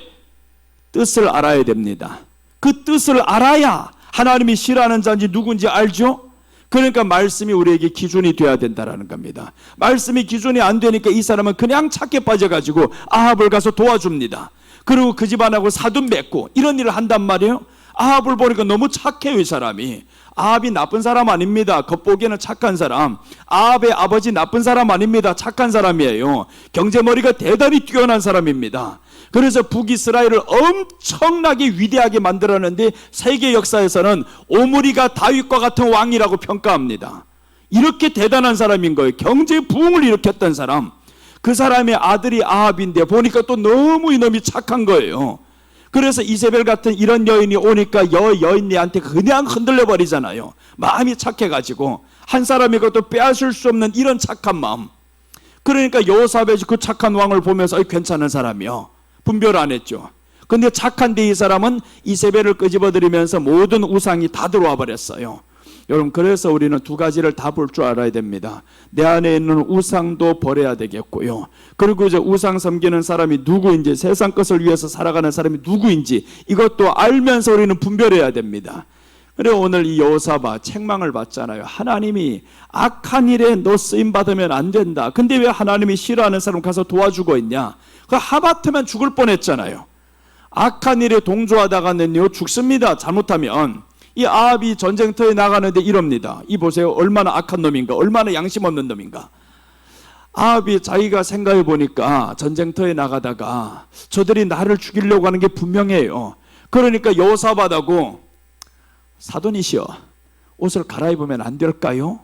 뜻을 알아야 됩니다. 그 뜻을 알아야 하나님이 싫어하는 자인지 누군지 알죠? 그러니까 말씀이 우리에게 기준이 되어야 된다는 겁니다. 말씀이 기준이 안 되니까 이 사람은 그냥 착해 빠져가지고 아합을 가서 도와줍니다. 그리고 그 집안하고 사돈 맺고 이런 일을 한단 말이에요. 아합을 보니까 너무 착해요. 이 사람이. 아합이 나쁜 사람 아닙니다. 겉보기에는 착한 사람. 아합의 아버지 나쁜 사람 아닙니다. 착한 사람이에요. 경제머리가 대단히 뛰어난 사람입니다. 그래서 북이스라엘을 엄청나게 위대하게 만들었는데 세계 역사에서는 오므리가 다윗과 같은 왕이라고 평가합니다. 이렇게 대단한 사람인 거예요. 경제 부흥을 일으켰던 사람. 그 사람의 아들이 아합인데 보니까 또 너무 이놈이 착한 거예요. 그래서 이세벨 같은 이런 여인이 오니까 여인네한테 그냥 흔들려 버리잖아요. 마음이 착해가지고 한 사람이 그것도 빼앗을 수 없는 이런 착한 마음. 그러니까 여호사밧이 그 착한 왕을 보면서 괜찮은 사람이요. 분별 안 했죠. 근데 착한데 이 사람은 이세벨을 끄집어들이면서 모든 우상이 다 들어와 버렸어요. 여러분, 그래서 우리는 두 가지를 다 볼 줄 알아야 됩니다. 내 안에 있는 우상도 버려야 되겠고요. 그리고 이제 우상 섬기는 사람이 누구인지, 세상 것을 위해서 살아가는 사람이 누구인지 이것도 알면서 우리는 분별해야 됩니다. 그래 오늘 이 여호사밧 책망을 받잖아요. 하나님이 악한 일에 너 쓰임 받으면 안 된다. 근데 왜 하나님이 싫어하는 사람 가서 도와주고 있냐? 그 하마터면 죽을 뻔했잖아요. 악한 일에 동조하다가는요 죽습니다. 잘못하면. 이 아합이 전쟁터에 나가는데 이럽니다. 이 보세요. 얼마나 악한 놈인가, 얼마나 양심 없는 놈인가. 아합이 자기가 생각해 보니까 전쟁터에 나가다가 저들이 나를 죽이려고 하는 게 분명해요. 그러니까 여호사밧하고 사돈이시여, 옷을 갈아입으면 안 될까요?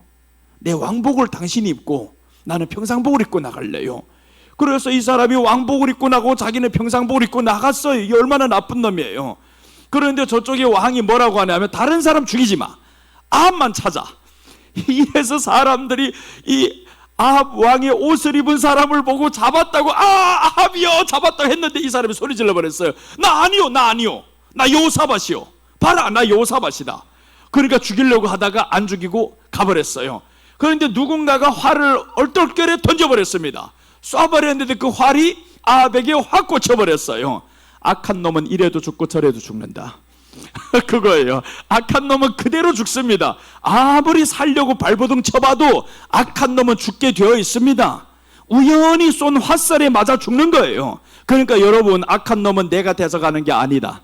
내 왕복을 당신이 입고 나는 평상복을 입고 나갈래요. 그래서 이 사람이 왕복을 입고 나고 자기는 평상복을 입고 나갔어요. 이게 얼마나 나쁜 놈이에요. 그런데 저쪽에 왕이 뭐라고 하냐면 다른 사람 죽이지 마. 아합만 찾아. 이래서 사람들이 이 아합 왕의 옷을 입은 사람을 보고 잡았다고, 아합이요 잡았다고 했는데 이 사람이 소리 질러 버렸어요. 나 아니요, 나 아니요, 나 여호사밧이요. 봐라, 나 여호사밧이다. 그러니까 죽이려고 하다가 안 죽이고 가버렸어요. 그런데 누군가가 활을 얼떨결에 던져버렸습니다. 쏴버렸는데 그 활이 아합에게 확 꽂혀버렸어요. 악한 놈은 이래도 죽고 저래도 죽는다. 그거예요. 악한 놈은 그대로 죽습니다. 아무리 살려고 발버둥 쳐봐도 악한 놈은 죽게 되어 있습니다. 우연히 쏜 화살에 맞아 죽는 거예요. 그러니까 여러분, 악한 놈은 내가 돼서 가는 게 아니다.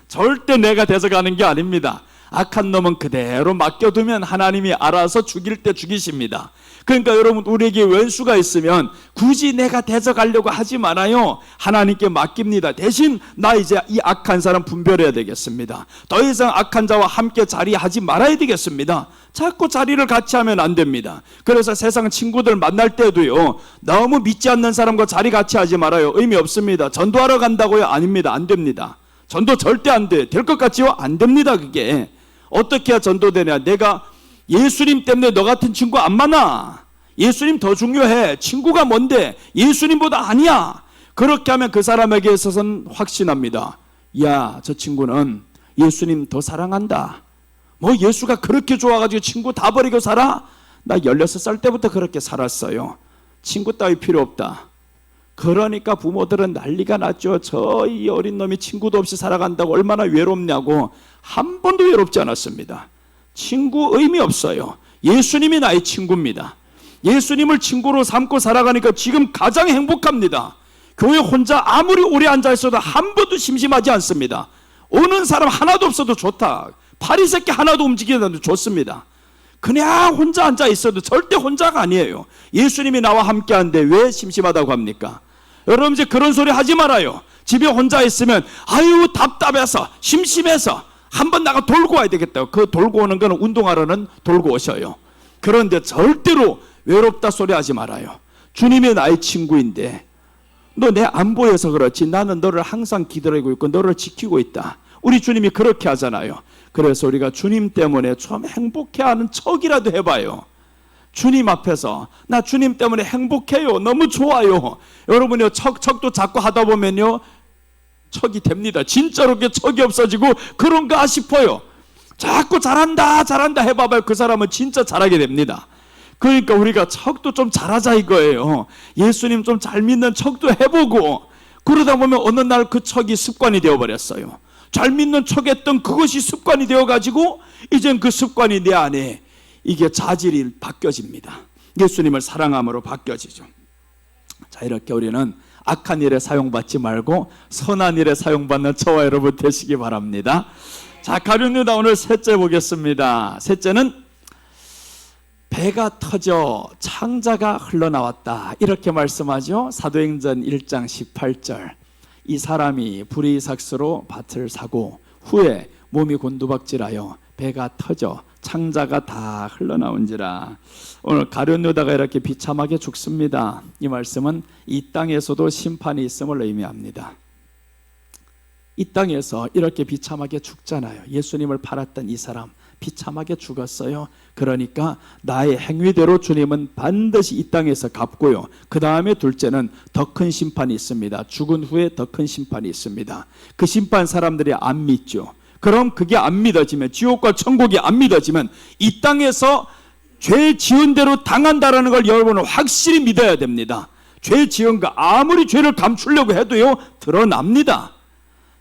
절대 내가 돼서 가는 게 아닙니다. 악한 놈은 그대로 맡겨두면 하나님이 알아서 죽일 때 죽이십니다. 그러니까 여러분, 우리에게 왼수가 있으면 굳이 내가 대적하려고 하지 말아요. 하나님께 맡깁니다. 대신 나 이제 이 악한 사람 분별해야 되겠습니다. 더 이상 악한 자와 함께 자리하지 말아야 되겠습니다. 자꾸 자리를 같이 하면 안 됩니다. 그래서 세상 친구들 만날 때도요, 너무 믿지 않는 사람과 자리 같이 하지 말아요. 의미 없습니다. 전도하러 간다고요? 아닙니다. 안 됩니다. 전도 절대 안 돼. 될 것 같지요? 안 됩니다. 그게 어떻게 해야 전도되냐? 내가 예수님 때문에 너 같은 친구 안 만나. 예수님 더 중요해. 친구가 뭔데? 예수님보다 아니야. 그렇게 하면 그 사람에게 있어서는 확신합니다. 야, 저 친구는 예수님 더 사랑한다. 뭐 예수가 그렇게 좋아가지고 친구 다 버리고 살아? 나 16살 때부터 그렇게 살았어요. 친구 따위 필요 없다. 그러니까 부모들은 난리가 났죠. 저 이 어린 놈이 친구도 없이 살아간다고 얼마나 외롭냐고. 한 번도 외롭지 않았습니다. 친구 의미 없어요. 예수님이 나의 친구입니다. 예수님을 친구로 삼고 살아가니까 지금 가장 행복합니다. 교회 혼자 아무리 오래 앉아 있어도 한 번도 심심하지 않습니다. 오는 사람 하나도 없어도 좋다. 파리 새끼 하나도 움직이지 않아도 좋습니다. 그냥 혼자 앉아 있어도 절대 혼자가 아니에요. 예수님이 나와 함께 하는데 왜 심심하다고 합니까? 여러분, 이제 그런 소리 하지 말아요. 집에 혼자 있으면 아유 답답해서 심심해서 한번 나가 돌고 와야 되겠다고. 그 돌고 오는 거는 운동하러는 돌고 오셔요. 그런데 절대로 외롭다 소리 하지 말아요. 주님이 나의 친구인데 너 내 안 보여서 그렇지 나는 너를 항상 기다리고 있고 너를 지키고 있다. 우리 주님이 그렇게 하잖아요. 그래서 우리가 주님 때문에 좀 행복해하는 척이라도 해봐요. 주님 앞에서 나 주님 때문에 행복해요. 너무 좋아요. 여러분요, 척도 자꾸 하다 보면요 척이 됩니다. 진짜로 그게 척이 없어지고 그런가 싶어요. 자꾸 잘한다 해봐봐요. 그 사람은 진짜 잘하게 됩니다. 그러니까 우리가 척도 좀 잘하자 이거예요. 예수님 좀 잘 믿는 척도 해보고 그러다 보면 어느 날 그 척이 습관이 되어버렸어요. 잘 믿는 척했던 그것이 습관이 되어가지고 이젠 그 습관이 내 안에 이게 자질이 바뀌어집니다. 예수님을 사랑함으로 바뀌어지죠. 자, 이렇게 우리는 악한 일에 사용받지 말고 선한 일에 사용받는 저와 여러분 되시기 바랍니다. 자, 가룟유다 오늘 셋째 보겠습니다. 셋째는 배가 터져 창자가 흘러나왔다. 이렇게 말씀하죠. 사도행전 1장 18절. 이 사람이 불의삭스로 밭을 사고 후에 몸이 곤두박질하여 배가 터져 창자가 다 흘러나온지라. 오늘 가룟유다가 이렇게 비참하게 죽습니다. 이 말씀은 이 땅에서도 심판이 있음을 의미합니다. 이 땅에서 이렇게 비참하게 죽잖아요. 예수님을 팔았던 이 사람 비참하게 죽었어요. 그러니까 나의 행위대로 주님은 반드시 이 땅에서 갚고요. 그 다음에 둘째는 더 큰 심판이 있습니다. 죽은 후에 더 큰 심판이 있습니다. 그 심판 사람들이 안 믿죠. 그럼 그게 안 믿어지면, 지옥과 천국이 안 믿어지면 이 땅에서 죄 지은 대로 당한다라는 걸 여러분은 확실히 믿어야 됩니다. 죄 지은 거 아무리 죄를 감추려고 해도요 드러납니다.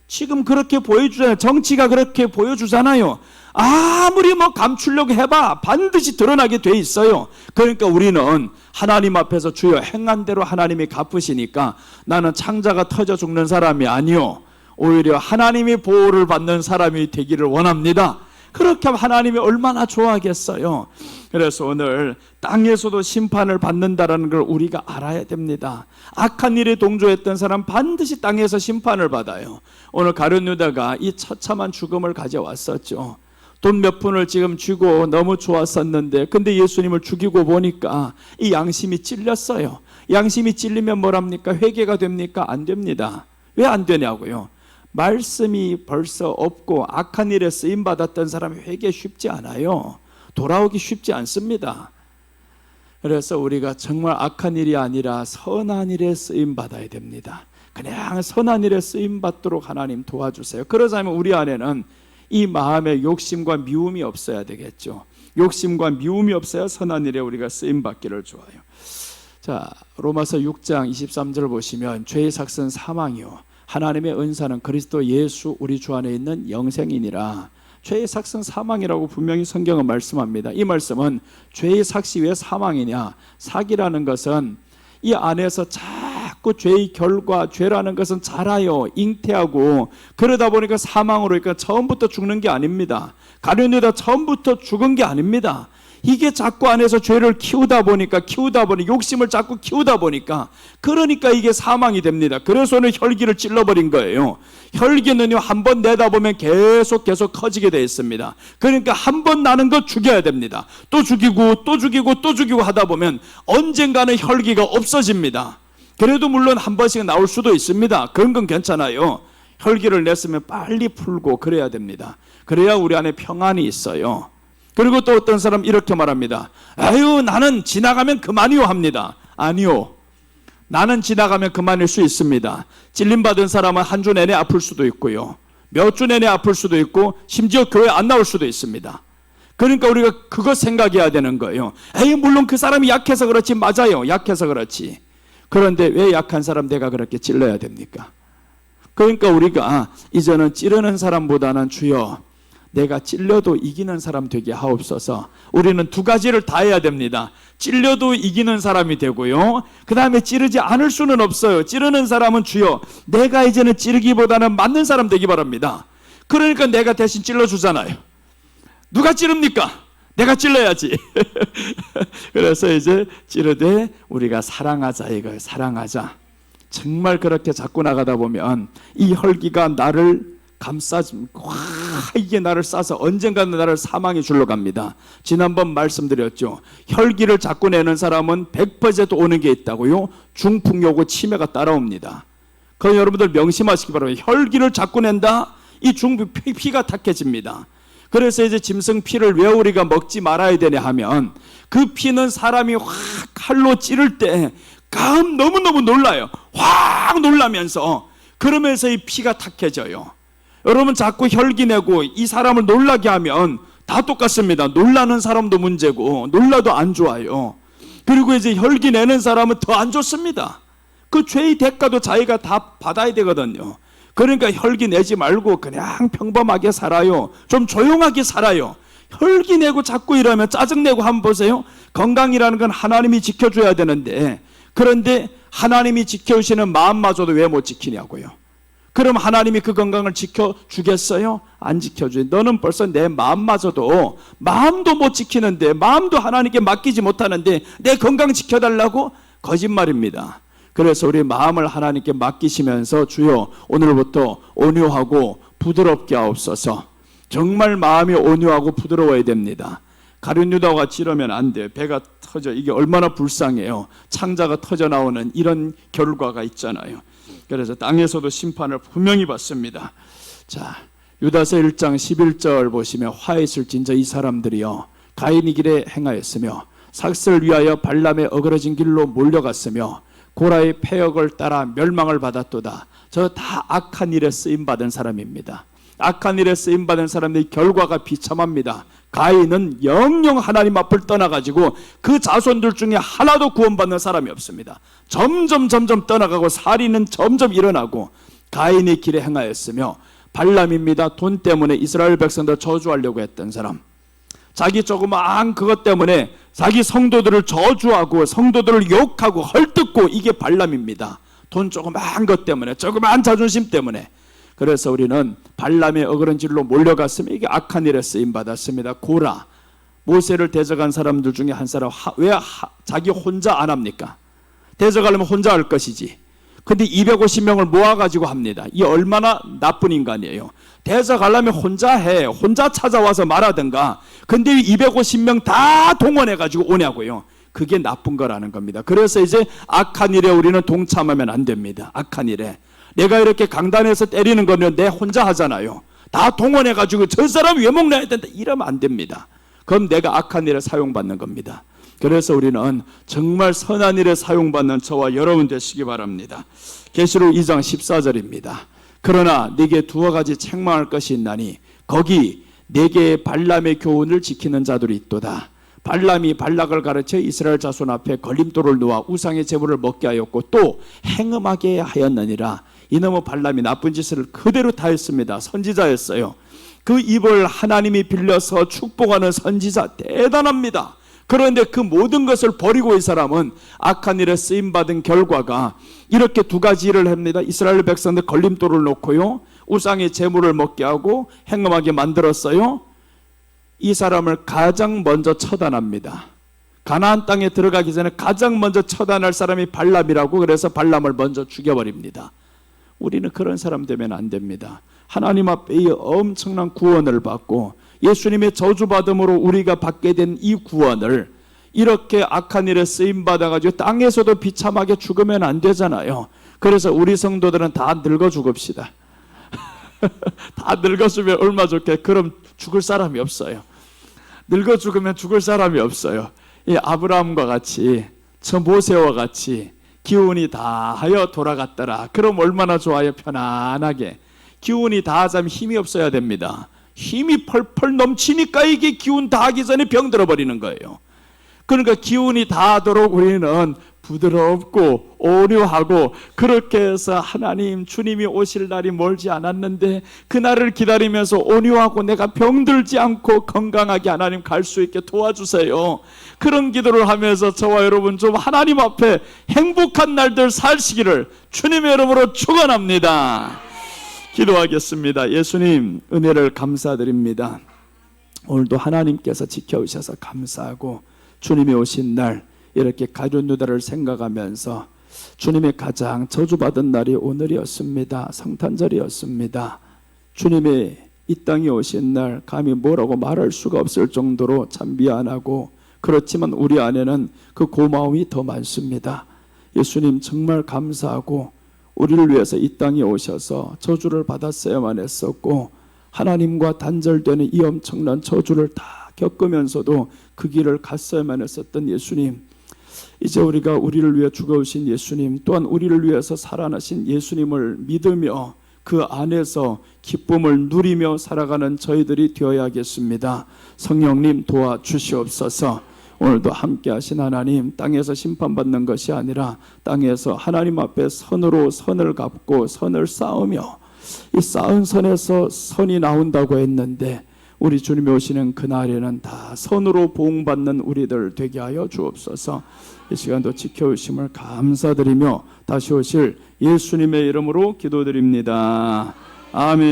지금 그렇게 보여주잖아요. 정치가 그렇게 보여주잖아요. 아무리 뭐 감추려고 해봐 반드시 드러나게 돼 있어요. 그러니까 우리는 하나님 앞에서 주여 행한 대로 하나님이 갚으시니까 나는 창자가 터져 죽는 사람이 아니요, 오히려 하나님이 보호를 받는 사람이 되기를 원합니다. 그렇게 하면 하나님이 얼마나 좋아하겠어요. 그래서 오늘 땅에서도 심판을 받는다는 걸 우리가 알아야 됩니다. 악한 일에 동조했던 사람 반드시 땅에서 심판을 받아요. 오늘 가룟유다가 이 처참한 죽음을 가져왔었죠. 돈 몇 푼을 지금 쥐고 너무 좋았었는데 근데 예수님을 죽이고 보니까 이 양심이 찔렸어요. 양심이 찔리면 뭐랍니까? 회개가 됩니까? 안 됩니다. 왜 안 되냐고요? 말씀이 벌써 없고 악한 일에 쓰임받았던 사람이 회개 쉽지 않아요. 돌아오기 쉽지 않습니다. 그래서 우리가 정말 악한 일이 아니라 선한 일에 쓰임받아야 됩니다. 그냥 선한 일에 쓰임받도록 하나님 도와주세요. 그러자면 우리 안에는 이 마음에 욕심과 미움이 없어야 되겠죠. 욕심과 미움이 없어야 선한 일에 우리가 쓰임받기를 좋아요. 자, 로마서 6장 23절을 보시면 죄의 삭은 사망이요 하나님의 은사는 그리스도 예수 우리 주 안에 있는 영생이니라. 죄의 삭은 사망이라고 분명히 성경은 말씀합니다. 이 말씀은 죄의 삭이 왜 사망이냐? 삭이라는 것은 이 안에서 자꾸 죄의 결과, 죄라는 것은 자라요, 잉태하고 그러다 보니까 사망으로, 그러니까 처음부터 죽는 게 아닙니다. 가룟유다 처음부터 죽은 게 아닙니다. 이게 자꾸 안에서 죄를 키우다 보니 욕심을 자꾸 키우다 보니까 그러니까 이게 사망이 됩니다. 그래서는 혈기를 찔러버린 거예요. 혈기는요, 한 번 내다보면 계속 커지게 되어 있습니다. 그러니까 한 번 나는 거 죽여야 됩니다. 또 죽이고 또 죽이고 또 죽이고 하다 보면 언젠가는 혈기가 없어집니다. 그래도 물론 한 번씩 나올 수도 있습니다. 그런 건 괜찮아요. 혈기를 냈으면 빨리 풀고 그래야 됩니다. 그래야 우리 안에 평안이 있어요. 그리고 또 어떤 사람 이렇게 말합니다. 아유, 나는 지나가면 그만이요 합니다. 아니요, 나는 지나가면 그만일 수 있습니다. 찔림받은 사람은 한 주 내내 아플 수도 있고요, 몇 주 내내 아플 수도 있고, 심지어 교회 안 나올 수도 있습니다. 그러니까 우리가 그거 생각해야 되는 거예요. 에이, 물론 그 사람이 약해서 그렇지. 맞아요, 약해서 그렇지. 그런데 왜 약한 사람 내가 그렇게 찔러야 됩니까? 그러니까 우리가 이제는 찌르는 사람보다는 주여 내가 찔려도 이기는 사람 되게 하옵소서. 우리는 두 가지를 다 해야 됩니다. 찔려도 이기는 사람이 되고요, 그 다음에 찌르지 않을 수는 없어요. 찌르는 사람은 주여 내가 이제는 찌르기보다는 맞는 사람 되기 바랍니다. 그러니까 내가 대신 찔러주잖아요. 누가 찌릅니까? 내가 찔러야지. 그래서 이제 찌르되 우리가 사랑하자, 이거예요. 사랑하자. 정말 그렇게 자꾸 나가다 보면 이 혈기가 나를 감싸지고 이게 나를 싸서 언젠가는 나를 사망의 줄로 갑니다. 지난번 말씀드렸죠. 혈기를 자꾸 내는 사람은 100% 오는 게 있다고요. 중풍이 오고 치매가 따라옵니다. 그럼 여러분들 명심하시기 바랍니다. 혈기를 자꾸 낸다? 이 중풍 피가 탁해집니다. 그래서 이제 짐승 피를 왜 우리가 먹지 말아야 되냐 하면 그 피는 사람이 확 칼로 찌를 때 너무너무 놀라요. 확 놀라면서, 그러면서 이 피가 탁해져요. 여러분 자꾸 혈기 내고 이 사람을 놀라게 하면 다 똑같습니다. 놀라는 사람도 문제고 놀라도 안 좋아요. 그리고 이제 혈기 내는 사람은 더 안 좋습니다. 그 죄의 대가도 자기가 다 받아야 되거든요. 그러니까 혈기 내지 말고 그냥 평범하게 살아요. 좀 조용하게 살아요. 혈기 내고 자꾸 이러면 짜증내고 한번 보세요. 건강이라는 건 하나님이 지켜줘야 되는데, 그런데 하나님이 지켜주시는 마음마저도 왜 못 지키냐고요. 그럼 하나님이 그 건강을 지켜주겠어요? 안 지켜줘요. 너는 벌써 내 마음마저도, 마음도 못 지키는데, 마음도 하나님께 맡기지 못하는데 내 건강 지켜달라고? 거짓말입니다. 그래서 우리 마음을 하나님께 맡기시면서 주여 오늘부터 온유하고 부드럽게 하옵소서. 정말 마음이 온유하고 부드러워야 됩니다. 가룟유다가 찌르면 안 돼요. 배가 터져. 이게 얼마나 불쌍해요. 창자가 터져 나오는 이런 결과가 있잖아요. 그래서 땅에서도 심판을 분명히 받습니다. 자, 유다서 1장 11절 보시면 화했을진저 이 사람들이여 가인의 길에 행하였으며 삭슬 위하여 발람의 어그러진 길로 몰려갔으며 고라의 패역을 따라 멸망을 받았도다. 저 다 악한 일에 쓰임받은 사람입니다. 악한 일에 쓰임받은 사람들의 결과가 비참합니다. 가인은 영영 하나님 앞을 떠나가지고 그 자손들 중에 하나도 구원받는 사람이 없습니다. 점점 떠나가고 살인은 점점 일어나고, 가인의 길에 행하였으며 발람입니다. 돈 때문에 이스라엘 백성들 저주하려고 했던 사람, 자기 조그마한 그것 때문에 자기 성도들을 저주하고 성도들을 욕하고 헐뜯고, 이게 발람입니다. 돈 조그마한 것 때문에, 조그마한 자존심 때문에. 그래서 우리는 발람의 어그런질로 몰려갔으면 이게 악한 일에 쓰임받았습니다. 고라, 모세를 대적한 사람들 중에 한 사람, 왜 자기 혼자 안 합니까? 대적하려면 혼자 할 것이지. 근데 250명을 모아가지고 합니다. 이 얼마나 나쁜 인간이에요. 대적하려면 혼자 해. 혼자 찾아와서 말하든가. 근데 250명 다 동원해가지고 오냐고요. 그게 나쁜 거라는 겁니다. 그래서 이제 악한 일에 우리는 동참하면 안 됩니다. 악한 일에. 내가 이렇게 강단에서 때리는 거는 내 혼자 하잖아요. 다 동원해가지고 저 사람 왜 먹나야 된다 이러면 안 됩니다. 그럼 내가 악한 일에 사용받는 겁니다. 그래서 우리는 정말 선한 일에 사용받는 저와 여러분 되시기 바랍니다. 계시록 2장 14절입니다. 그러나 네게 두어 가지 책망할 것이 있나니 거기 네게 발람의 교훈을 지키는 자들이 있도다. 발람이 발락을 가르쳐 이스라엘 자손 앞에 걸림돌을 놓아 우상의 제물을 먹게 하였고 또 행음하게 하였느니라. 이놈의 발람이 나쁜 짓을 그대로 다 했습니다. 선지자였어요. 그 입을 하나님이 빌려서 축복하는 선지자, 대단합니다. 그런데 그 모든 것을 버리고 이 사람은 악한 일에 쓰임받은 결과가 이렇게 두 가지 일을 합니다. 이스라엘 백성들 걸림돌을 놓고요, 우상의 제물을 먹게 하고 행음하게 만들었어요. 이 사람을 가장 먼저 처단합니다. 가나안 땅에 들어가기 전에 가장 먼저 처단할 사람이 발람이라고, 그래서 발람을 먼저 죽여버립니다. 우리는 그런 사람 되면 안 됩니다. 하나님 앞에 이 엄청난 구원을 받고 예수님의 저주받음으로 우리가 받게 된 이 구원을 이렇게 악한 일에 쓰임받아가지고 땅에서도 비참하게 죽으면 안 되잖아요. 그래서 우리 성도들은 다 늙어 죽읍시다. 다 늙었으면 얼마 좋게. 그럼 죽을 사람이 없어요. 늙어 죽으면 죽을 사람이 없어요. 이 아브라함과 같이, 저 모세와 같이 기운이 다하여 돌아갔더라. 그럼 얼마나 좋아요. 편안하게. 기운이 다하자면 힘이 없어야 됩니다. 힘이 펄펄 넘치니까 이게 기운 다하기 전에 병 들어버리는 거예요. 그러니까 기운이 다하도록 우리는 부드럽고 온유하고, 그렇게 해서 하나님 주님이 오실 날이 멀지 않았는데 그날을 기다리면서 온유하고 내가 병들지 않고 건강하게 하나님 갈 수 있게 도와주세요. 그런 기도를 하면서 저와 여러분 좀 하나님 앞에 행복한 날들 사시기를 주님의 이름으로 축원합니다. 기도하겠습니다. 예수님, 은혜를 감사드립니다. 오늘도 하나님께서 지켜주셔서 감사하고, 주님이 오신 날 이렇게 가룟 유다를 생각하면서 주님의 가장 저주받은 날이 오늘이었습니다. 성탄절이었습니다. 주님이 이 땅에 오신 날 감히 뭐라고 말할 수가 없을 정도로 참 미안하고, 그렇지만 우리 안에는 그 고마움이 더 많습니다. 예수님 정말 감사하고, 우리를 위해서 이 땅에 오셔서 저주를 받았어야만 했었고, 하나님과 단절되는 이 엄청난 저주를 다 겪으면서도 그 길을 갔어야만 했었던 예수님, 이제 우리가 우리를 위해 죽어오신 예수님, 또한 우리를 위해서 살아나신 예수님을 믿으며 그 안에서 기쁨을 누리며 살아가는 저희들이 되어야겠습니다. 성령님 도와주시옵소서. 오늘도 함께 하신 하나님, 땅에서 심판받는 것이 아니라 땅에서 하나님 앞에 선으로 선을 갚고 선을 쌓으며, 이 쌓은 선에서 선이 나온다고 했는데 우리 주님이 오시는 그날에는 다 선으로 보응받는 우리들 되게 하여 주옵소서. 이 시간도 지켜주심을 감사드리며 다시 오실 예수님의 이름으로 기도드립니다. 아멘.